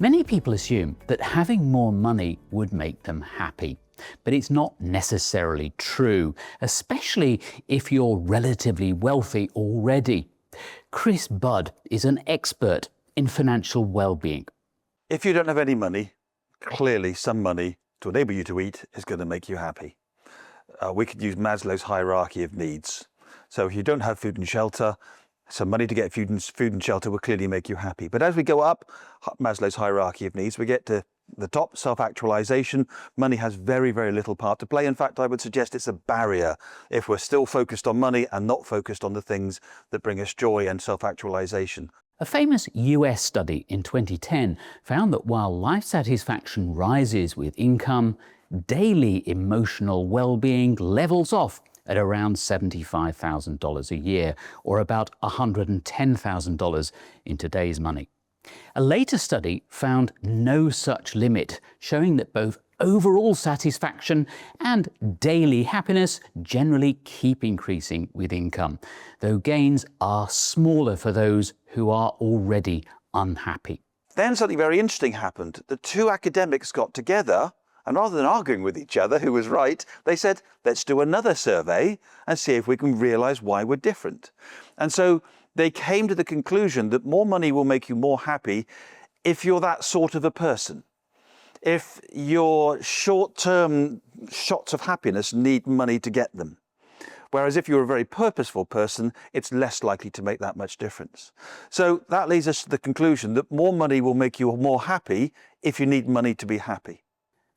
Many people assume that having more money would make them happy, but it's not necessarily true, especially if you're relatively wealthy already. Chris Budd is an expert in financial well-being. If you don't have any money, clearly some money to enable you to eat is going to make you happy. We could use Maslow's hierarchy of needs. So if you don't have food and shelter, some money to get food and shelter will clearly make you happy. But as we go up Maslow's hierarchy of needs, we get to the top, self-actualisation. Money has very, very little part to play. In fact, I would suggest it's a barrier if we're still focused on money and not focused on the things that bring us joy and self-actualisation. A famous US study in 2010 found that while life satisfaction rises with income, daily emotional well-being levels off at around $75,000 a year, or about $110,000 in today's money. A later study found no such limit, showing that both overall satisfaction and daily happiness generally keep increasing with income, though gains are smaller for those who are already unhappy. Then something very interesting happened. The two academics got together, and rather than arguing with each other who was right, they said, let's do another survey and see if we can realise why we're different. And so they came to the conclusion that more money will make you more happy if you're that sort of a person. If your short-term shots of happiness need money to get them. Whereas if you're a very purposeful person, it's less likely to make that much difference. So that leads us to the conclusion that more money will make you more happy if you need money to be happy.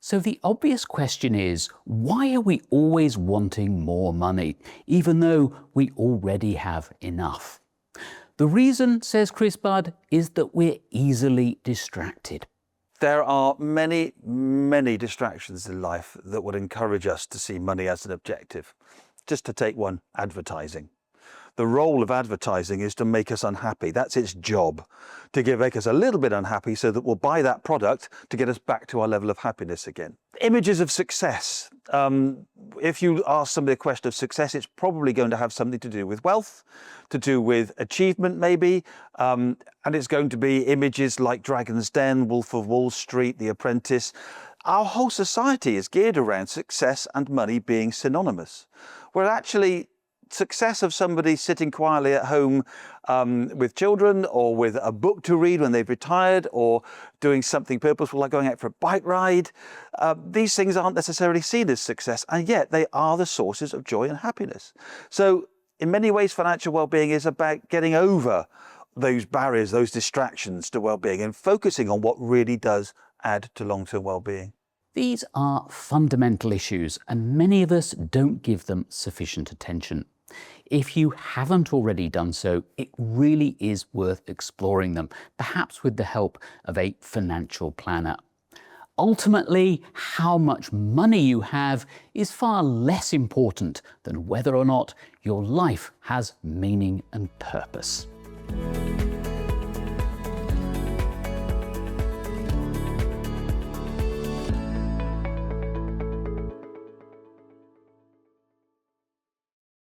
So the obvious question is, why are we always wanting more money, even though we already have enough? The reason, says Chris Budd, is that we're easily distracted. There are many, many distractions in life that would encourage us to see money as an objective. Just to take one, advertising. The role of advertising is to make us unhappy. That's its job, to make us a little bit unhappy so that we'll buy that product to get us back to our level of happiness again. Images of success. If you ask somebody a question of success, it's probably going to have something to do with wealth, to do with achievement maybe, and it's going to be images like Dragon's Den, Wolf of Wall Street, The Apprentice. Our whole society is geared around success and money being synonymous, where actually success of somebody sitting quietly at home with children, or with a book to read when they've retired, or doing something purposeful like going out for a bike ride, these things aren't necessarily seen as success, and yet they are the sources of joy and happiness. So in many ways, financial well-being is about getting over those barriers, those distractions to well-being, and focusing on what really does add to long-term well-being. These are fundamental issues, and many of us don't give them sufficient attention. If you haven't already done so, it really is worth exploring them, perhaps with the help of a financial planner. Ultimately, how much money you have is far less important than whether or not your life has meaning and purpose.